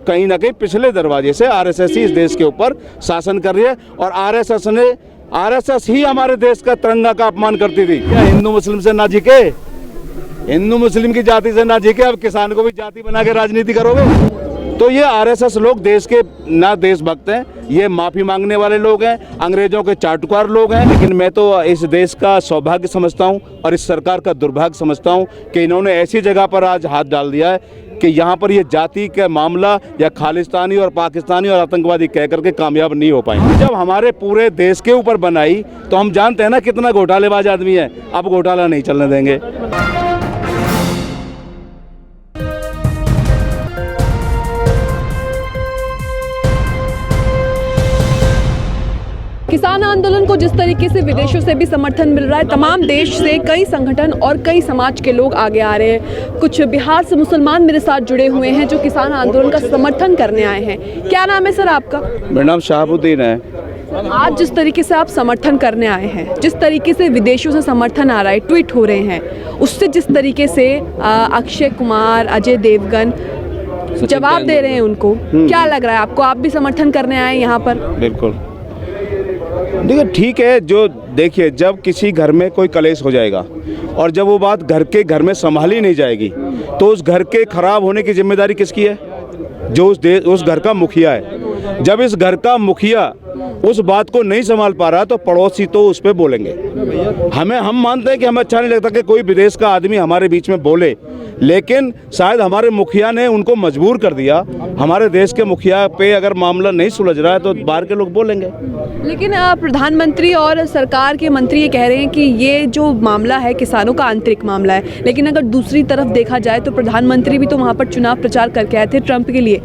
कहीं ना कहीं पिछले दरवाजे से आरएसएस ही इस देश के ऊपर शासन कर रही है। और आरएसएस ही हमारे देश का तिरंगा का अपमान करती थी। क्या हिंदू मुस्लिम से ना झिके, हिंदू मुस्लिम की जाति से ना झिके, अब किसान को भी जाति बना के राजनीति करोगे? तो ये आरएसएस लोग देश के ना देशभक्त हैं, ये माफ़ी मांगने वाले लोग हैं, अंग्रेजों के चाटुकार लोग हैं। लेकिन मैं तो इस देश का सौभाग्य समझता हूँ और इस सरकार का दुर्भाग्य समझता हूँ कि इन्होंने ऐसी जगह पर आज हाथ डाल दिया है कि यहाँ पर ये जाति का मामला या खालिस्तानी और पाकिस्तानी और आतंकवादी कह करके कामयाब नहीं हो पाएंगे। जब हमारे पूरे देश के ऊपर बनाई तो हम जानते हैं ना कितना घोटालेबाज आदमी है। अब घोटाला नहीं चलने देंगे। किसान आंदोलन को जिस तरीके से विदेशों से भी समर्थन मिल रहा है, तमाम देश से कई संगठन और कई समाज के लोग आगे आ रहे हैं। कुछ बिहार से मुसलमान मेरे साथ जुड़े हुए हैं जो किसान आंदोलन का समर्थन करने आए हैं। क्या नाम है सर आपका? मेरा नाम शहाबुद्दीन है। आज जिस तरीके से आप समर्थन करने आए हैं, जिस तरीके से विदेशों से समर्थन आ रहा है, ट्वीट हो रहे हैं, उससे जिस तरीके से अक्षय कुमार, अजय देवगन जवाब दे रहे हैं उनको, क्या लग रहा है आपको? आप भी समर्थन करने आए यहाँ पर? बिल्कुल। देखिए ठीक है, जो देखिए जब किसी घर में कोई कलेश हो जाएगा और जब वो बात घर में संभाली नहीं जाएगी तो उस घर के खराब होने की जिम्मेदारी किसकी है? जो उस घर का मुखिया है। जब इस घर का मुखिया उस बात को नहीं संभाल पा रहा तो पड़ोसी तो उस पर बोलेंगे। हम मानते हैं कि हमें अच्छा नहीं लगता कि कोई विदेश का आदमी हमारे बीच में बोले, लेकिन शायद हमारे मुखिया ने उनको मजबूर कर दिया। हमारे देश के मुखिया पे अगर मामला नहीं सुलझ रहा है तो बाहर के लोग बोलेंगे। लेकिन प्रधानमंत्री और सरकार के मंत्री ये कह रहे हैं कि ये जो मामला है किसानों का आंतरिक मामला है, लेकिन अगर दूसरी तरफ देखा जाए तो प्रधानमंत्री भी तो वहाँ पर चुनाव प्रचार करके आए थे ट्रंप के लिए।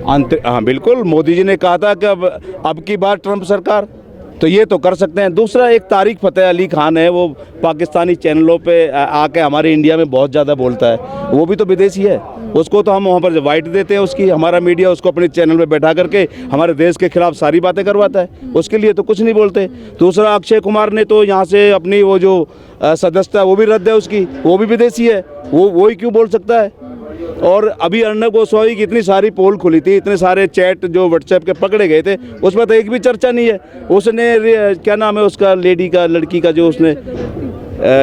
हाँ बिल्कुल, मोदी जी ने कहा था कि अब की बार ट्रंप सरकार, तो ये तो कर सकते हैं। दूसरा, एक तारिक फतेह अली खान है, वो पाकिस्तानी चैनलों पे आके हमारे इंडिया में बहुत ज़्यादा बोलता है, वो भी तो विदेशी है। उसको तो हम वहाँ पर वाइट देते हैं, उसकी हमारा मीडिया उसको अपने चैनल पे बैठा करके हमारे देश के खिलाफ सारी बातें करवाता है, उसके लिए तो कुछ नहीं बोलते। दूसरा, अक्षय कुमार ने तो यहाँ से अपनी वो जो सदस्यता वो भी रद्द है उसकी, वो भी विदेशी है, वो ही क्यों बोल सकता है? और अभी अर्नब गोस्वामी की इतनी सारी पोल खुली थी, इतने सारे चैट जो व्हाट्सएप के पकड़े गए थे, उसमें तो एक भी चर्चा नहीं है। उसने क्या नाम है उसका, लड़की का जो उसने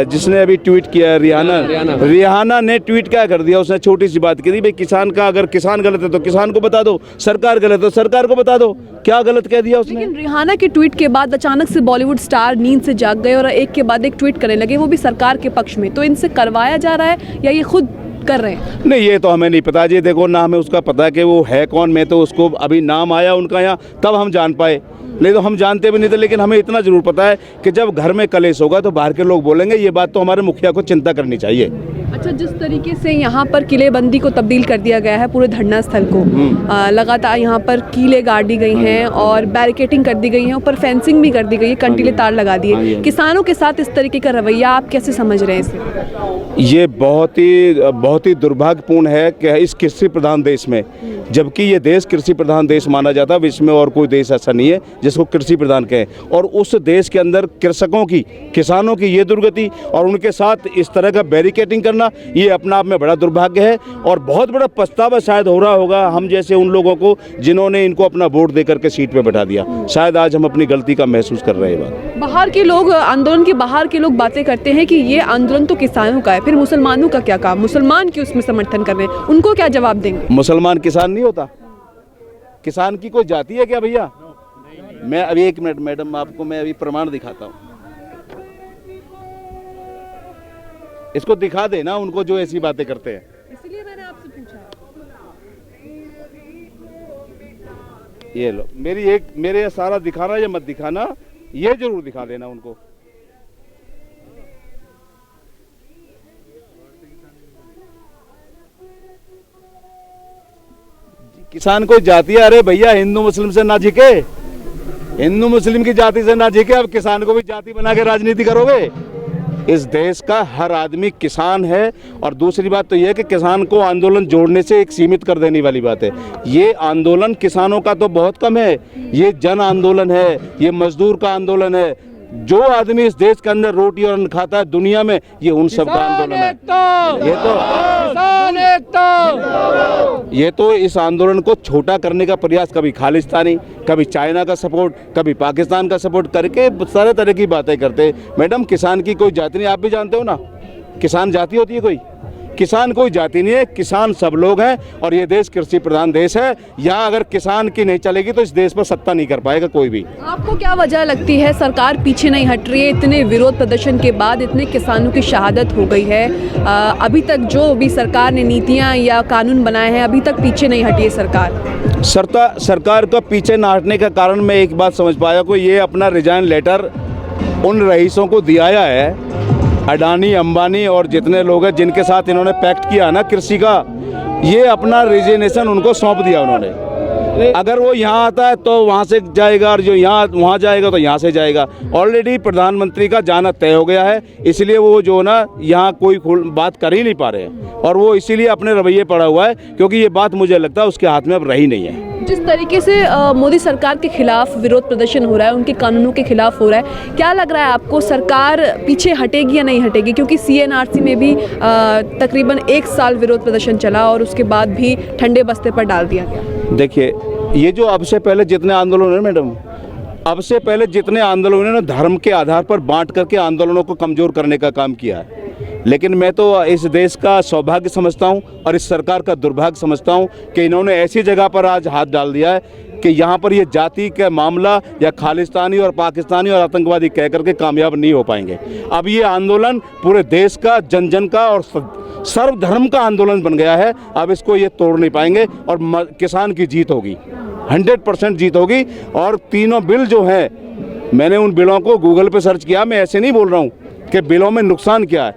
जिसने अभी ट्वीट किया, रिहाना ने ट्वीट क्या कर दिया? उसने छोटी सी बात की थी, भाई किसान का, अगर किसान गलत है तो किसान को बता दो, सरकार गलत है तो सरकार को बता दो। क्या गलत कह दिया उसने? लेकिन रिहाना के ट्वीट के बाद अचानक से बॉलीवुड स्टार नींद से जाग गए और एक के बाद एक ट्वीट करने लगे, वो भी सरकार के पक्ष में। तो इनसे करवाया जा रहा है या ये खुद कर रहे हैं? नहीं, ये तो हमें नहीं पता जी। देखो ना हमें उसका पता कि वो है कौन। मैं तो उसको अभी नाम आया उनका यहाँ तब हम जान पाए, नहीं तो हम जानते भी नहीं थे। लेकिन हमें इतना जरूर पता है कि जब घर में कलेश होगा तो बाहर के लोग बोलेंगे। ये बात तो हमारे मुखिया को चिंता करनी चाहिए। अच्छा, जिस तरीके से यहाँ पर किलेबंदी को तब्दील कर दिया गया है, पूरे धरना स्थल को लगातार यहाँ पर कीलें गाड़ दी गई हैं और बैरिकेटिंग कर दी गई है, ऊपर फेंसिंग भी कर दी गई है, कंटीले तार लगा दिए। किसानों के साथ इस तरीके का रवैया आप कैसे समझ रहे हैं इसे? ये बहुत ही दुर्भाग्यपूर्ण है कि इस कृषि प्रधान देश में, जबकि ये देश कृषि प्रधान देश माना जाता है, विश्व में और कोई देश ऐसा नहीं है जिसको कृषि प्रधान कहें, और उस देश के अंदर कृषकों की, किसानों की ये दुर्गति और उनके साथ इस तरह का बैरिकेटिंग करना, ये अपना आप में बड़ा दुर्भाग्य है। और बहुत बड़ा पछतावा शायद हो रहा होगा हम जैसे उन लोगों को जिन्होंने इनको अपना वोट देकर के सीट पे बैठा दिया। शायद आज हम अपनी गलती का महसूस कर रहे हैं। बाहर के लोग, आंदोलन के बाहर के लोग बातें करते हैं कि ये आंदोलन तो किसानों का है, फिर मुसलमानों का क्या काम? मुसलमान क्यों उसमें समर्थन कर रहे हैं? उनको क्या जवाब देंगे? मुसलमान किसान नहीं होता? किसान की कोई जाति है क्या भैया? मैं अभी 1 मिनट मैडम, आपको मैं अभी प्रमाण दिखाता हूँ। इसको दिखा देना उनको जो ऐसी बातें करते हैं। इसलिए मैंने आपसे पूछा। ये लो, मेरे सारा दिखाना या मत दिखाना, ये जरूर दिखा देना उनको। किसान कोई जाति है? अरे भैया, हिंदू मुस्लिम से ना झिके, हिंदू मुस्लिम की जाति से ना झिके, अब किसान को भी जाति बना के राजनीति करोगे? इस देश का हर आदमी किसान है। और दूसरी बात तो यह है कि किसान को आंदोलन जोड़ने से एक सीमित कर देने वाली बात है। ये आंदोलन किसानों का तो बहुत कम है, ये जन आंदोलन है, ये मजदूर का आंदोलन है। जो आदमी इस देश के अंदर रोटी और अन्न खाता है दुनिया में, ये उन सब का आंदोलन है। ये तो ये तो इस आंदोलन को छोटा करने का प्रयास, कभी खालिस्तानी, कभी चाइना का सपोर्ट, कभी पाकिस्तान का सपोर्ट करके सारे तरह की बातें करते। मैडम, किसान की कोई जाति नहीं, आप भी जानते हो ना, किसान जाति होती है कोई? किसान कोई जाति नहीं है, किसान सब लोग हैं और ये देश कृषि प्रधान देश है। यहाँ अगर किसान की नहीं चलेगी तो इस देश पर सत्ता नहीं कर पाएगा कोई भी। आपको क्या वजह लगती है सरकार पीछे नहीं हट रही है? इतने विरोध प्रदर्शन के बाद इतने किसानों की शहादत हो गई है, अभी तक जो भी सरकार ने नीतियाँ या कानून बनाए हैं अभी तक पीछे नहीं हटी है सरकार। सरकार का पीछे न हटने का कारण मैं एक बात समझ पाया को, ये अपना रिजाइन लेटर उन रईसों को दिया है, अडानी, अंबानी और जितने लोग हैं जिनके साथ इन्होंने पैक्ट किया ना कृषि का, ये अपना रिजिग्नेशन उनको सौंप दिया उन्होंने। अगर वो यहाँ आता है तो वहाँ से जाएगा और जो यहाँ वहाँ जाएगा तो यहाँ से जाएगा। ऑलरेडी प्रधानमंत्री का जाना तय हो गया है, इसलिए वो जो ना यहाँ कोई बात कर ही नहीं पा रहे हैं और वो इसीलिए अपने रवैये पड़ा हुआ है, क्योंकि ये बात मुझे लगता है उसके हाथ में अब रही नहीं है। जिस तरीके से मोदी सरकार के खिलाफ विरोध प्रदर्शन हो रहा है, उनके कानूनों के खिलाफ हो रहा है, क्या लग रहा है आपको सरकार पीछे हटेगी या नहीं हटेगी? क्योंकि CNRC में भी तकरीबन 1 साल विरोध प्रदर्शन चला और उसके बाद भी ठंडे बस्ते पर डाल दिया गया। देखिए, ये जो अब से पहले जितने आंदोलन है मैडम, अब से पहले जितने आंदोलन ने धर्म के आधार पर बांट करके आंदोलनों को कमज़ोर करने का काम किया है, लेकिन मैं तो इस देश का सौभाग्य समझता हूं और इस सरकार का दुर्भाग्य समझता हूं कि इन्होंने ऐसी जगह पर आज हाथ डाल दिया है कि यहाँ पर ये जाति का मामला या खालिस्तानी और पाकिस्तानी और आतंकवादी कह करके कामयाब नहीं हो पाएंगे। अब ये आंदोलन पूरे देश का, जन जन का और सर्वधर्म का आंदोलन बन गया है। अब इसको ये तोड़ नहीं पाएंगे और किसान की जीत होगी, 100% जीत होगी। और तीनों बिल जो है, मैंने उन बिलों को गूगल पे सर्च किया, मैं ऐसे नहीं बोल रहा हूँ कि बिलों में नुकसान क्या है।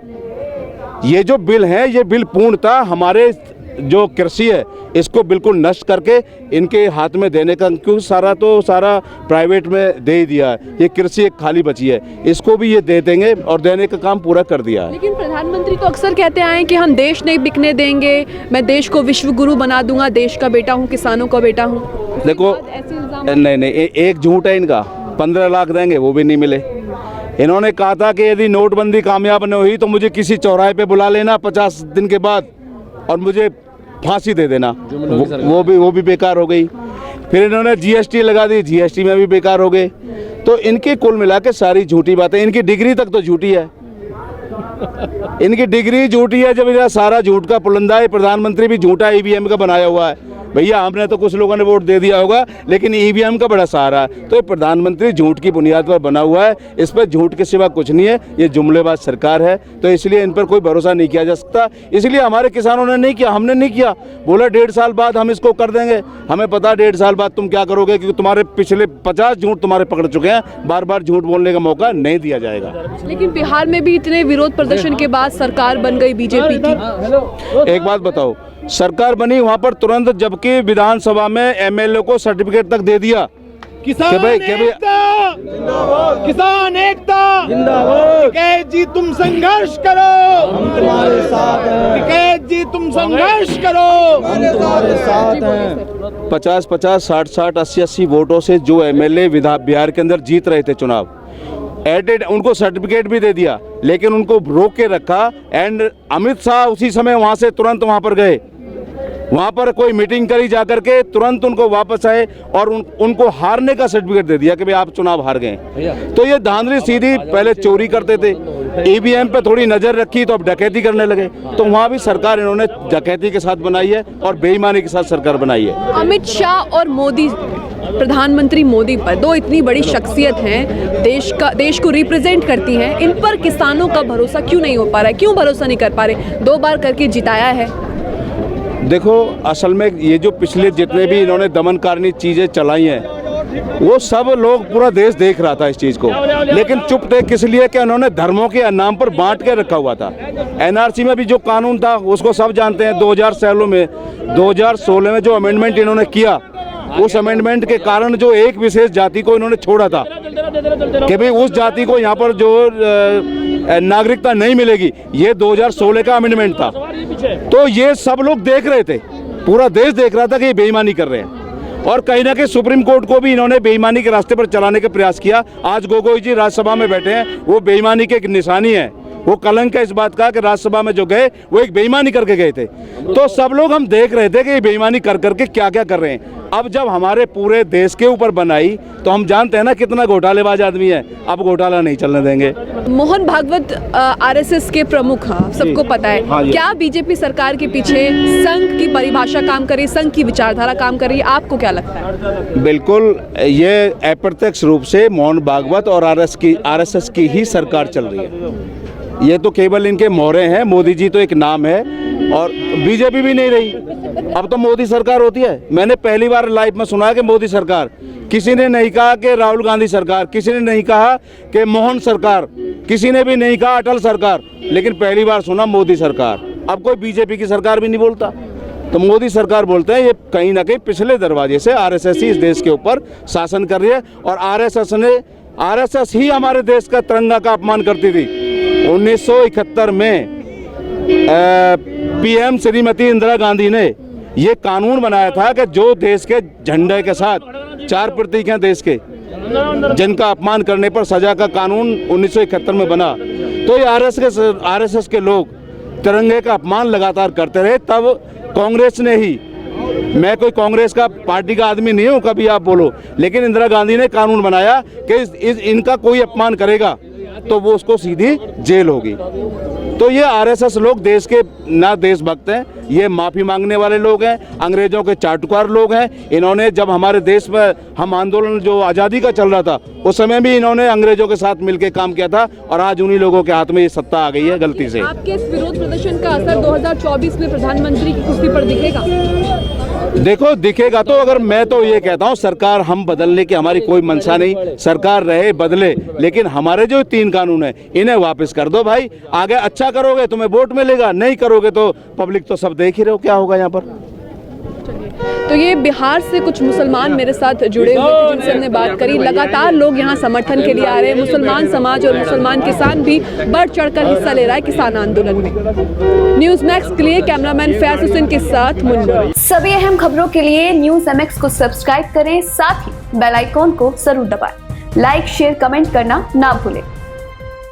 ये जो बिल हैं, ये बिल पूर्णतः हमारे जो कृषि है इसको बिल्कुल नष्ट करके इनके हाथ में देने का, क्योंकि सारा प्राइवेट में दे ही दिया है। ये कृषि एक खाली बची है, इसको भी ये दे देंगे और देने का काम पूरा कर दिया है। लेकिन प्रधानमंत्री तो अक्सर कहते आए हैं कि हम देश नहीं बिकने देंगे, मैं देश को विश्व गुरु बना दूंगा, देश का बेटा हूँ, किसानों का बेटा हूँ। देखो, नहीं, एक झूठ है इनका, 15 लाख देंगे वो भी नहीं मिले। इन्होंने कहा था कि यदि नोटबंदी कामयाब नहीं हुई तो मुझे किसी चौराहे पे बुला लेना 50 दिन के बाद और मुझे फांसी दे देना, वो भी बेकार हो गई। फिर इन्होंने GST लगा दी, GST में भी बेकार हो गए। तो इनकी कुल मिला के सारी झूठी बातें, इनकी डिग्री तक तो झूठी है, इनकी डिग्री झूठी है। जब इधर सारा झूठ का पुलंदा है, प्रधानमंत्री भी झूठा EVM का बनाया हुआ है। भैया, हमने तो कुछ लोगों ने वोट दे दिया होगा, लेकिन EVM का बड़ा सहारा है। तो ये प्रधानमंत्री झूठ की बुनियाद पर बना हुआ है, इस पर झूठ के सिवा कुछ नहीं है। ये जुमलेबाज सरकार है, तो इसलिए इन पर कोई भरोसा नहीं किया जा सकता। इसलिए हमारे किसानों ने नहीं किया, हमने नहीं किया। बोला 1.5 साल बाद हम इसको कर देंगे। हमें पता 1.5 साल बाद तुम क्या करोगे, क्योंकि तुम्हारे पिछले 50 झूठ तुम्हारे पकड़ चुके हैं, बार बार झूठ बोलने का मौका नहीं दिया जाएगा। लेकिन बिहार में भी इतने विरोध प्रदर्शन के बाद सरकार बन गई बीजेपी की। एक बात बताओ, सरकार बनी वहां पर तुरंत, जबकि विधानसभा में MLA को सर्टिफिकेट तक दे दिया। किसान एकता जिंदाबाद। टिकैत जी तुम संघर्ष करो, हम तुम्हारे साथ हैं। टिकैत जी तुम संघर्ष करो, हम तुम्हारे साथ हैं। 50-50, 60-60, 80-80 वोटों से जो MLA बिहार के अंदर जीत रहे थे चुनाव, उनको सर्टिफिकेट भी दे दिया, लेकिन उनको रोक के रखा। एंड अमित शाह उसी समय वहां से तुरंत वहां पर गए, वहां पर कोई मीटिंग करी जाकर के, तुरंत उनको वापस आए और उनको हारने का सर्टिफिकेट दे दिया कि भाई आप चुनाव हार गए। तो ये धांधली सीधी, पहले चोरी करते थे, EVM पे थोड़ी नजर रखी तो अब डकैती करने लगे। तो वहाँ भी सरकार इन्होंने डकैती के साथ बनाई है और बेईमानी के साथ सरकार बनाई है। अमित शाह और मोदी, प्रधानमंत्री मोदी पर, दो इतनी बड़ी शख्सियत हैं, देश को रिप्रेजेंट करती हैं, इन पर किसानों का भरोसा क्यों नहीं हो पा रहा है? क्यों भरोसा नहीं कर पा रहे? 2 बार करके जिताया है। देखो, असल में ये जो पिछले जितने भी इन्होंने दमनकारणी चीज़ें चलाई हैं, वो सब लोग, पूरा देश देख रहा था इस चीज़ को, लेकिन चुप थे। किस लिए? कि उन्होंने धर्मों के नाम पर बांट के रखा हुआ था। NRC में भी जो कानून था उसको सब जानते हैं। 2016 में जो अमेंडमेंट इन्होंने किया, उस अमेंडमेंट के कारण जो एक विशेष जाति को इन्होंने छोड़ा था कि भाई उस जाति को यहाँ पर जो नागरिकता नहीं मिलेगी, ये 2016 का अमेंडमेंट था। तो ये सब लोग देख रहे थे, पूरा देश देख रहा था कि ये बेईमानी कर रहे हैं। और कहीं ना कहीं सुप्रीम कोर्ट को भी इन्होंने बेईमानी के रास्ते पर चलाने का प्रयास किया। आज गोगोई जी राज्यसभा में बैठे हैं, वो बेईमानी की एक निशानी है। वो कलंक है इस बात का कि राज्यसभा में जो गए वो एक बेईमानी करके गए थे। तो सब लोग हम देख रहे थे कि ये बेईमानी कर करके क्या क्या कर रहे हैं। अब जब हमारे पूरे देश के ऊपर बनाई तो हम जानते हैं ना कितना घोटालेबाज आदमी है। अब घोटाला नहीं चलने देंगे। मोहन भागवत आरएसएस के प्रमुख हैं, सबको पता है। हाँ जी। क्या बीजेपी सरकार के पीछे संघ की परिभाषा काम कर रही है, संघ की विचारधारा काम कर रही है? आपको क्या लगता है? बिल्कुल, ये अप्रत्यक्ष रूप से मोहन भागवत और आरएसएस की ही सरकार चल रही है। ये तो केवल इनके मोहरे हैं। मोदी जी तो एक नाम है और बीजेपी भी नहीं रही। अब तो मोदी सरकार होती है। मैंने पहली बार लाइफ में सुना है कि मोदी सरकार। किसी ने नहीं कहा कि राहुल गांधी सरकार, किसी ने नहीं कहा कि मोहन सरकार, किसी ने भी नहीं कहा अटल सरकार, लेकिन पहली बार सुना मोदी सरकार। अब कोई बीजेपी की सरकार भी नहीं बोलता, तो मोदी सरकार बोलते हैं। ये कहीं ना कहीं पिछले दरवाजे से आरएसएस ही इस देश के ऊपर शासन कर रही है और आरएसएस ही हमारे देश का तिरंगा का अपमान करती थी। 1971 में पीएम श्रीमती इंदिरा गांधी ने ये कानून बनाया था कि जो देश के झंडे के साथ 4 प्रतीक हैं देश के, जिनका अपमान करने पर सजा का कानून 1971 में बना। तो ये आरएसएस के लोग तिरंगे का अपमान लगातार करते रहे। तब कांग्रेस ने ही, मैं कोई कांग्रेस का पार्टी का आदमी नहीं हूँ कभी आप बोलो, लेकिन इंदिरा गांधी ने कानून बनाया कि इनका कोई अपमान करेगा तो वो उसको सीधी जेल होगी। तो ये आरएसएस लोग देश के ना देशभक्त हैं, ये माफ़ी मांगने वाले लोग हैं, अंग्रेजों के चाटुकार लोग हैं। इन्होंने जब हमारे देश में हम आंदोलन जो आज़ादी का चल रहा था उस समय भी इन्होंने अंग्रेजों के साथ मिलकर काम किया था और आज उन्हीं लोगों के हाथ में ये सत्ता आ गई है गलती से। आपके इस विरोध प्रदर्शन का असर 2024 में प्रधानमंत्री की कुर्सी पर दिखेगा? देखो, दिखेगा तो। अगर मैं तो ये कहता हूँ सरकार हम बदलने की हमारी कोई मंशा नहीं, सरकार रहे बदले, लेकिन हमारे जो 3 कानून है इन्हें वापस कर दो भाई। आगे अच्छा करोगे तुम्हें वोट मिलेगा, नहीं करोगे तो पब्लिक तो सब देख ही रहे हो क्या होगा यहाँ पर। तो ये बिहार से कुछ मुसलमान मेरे साथ जुड़े हुए थे जिनसे हमने बात करी। लगातार लोग यहाँ समर्थन के लिए आ रहे हैं। मुसलमान समाज और मुसलमान किसान भी बढ़ चढ़कर हिस्सा ले रहा है किसान आंदोलन में। न्यूज़ मैक्स के लिए कैमरामैन फैज हुसैन के साथ मुन्ना। सभी अहम खबरों के लिए न्यूज़ MX को सब्सक्राइब करें, साथ ही बेल आइकॉन को जरूर दबाएं। लाइक, शेयर, कमेंट करना ना भूलें।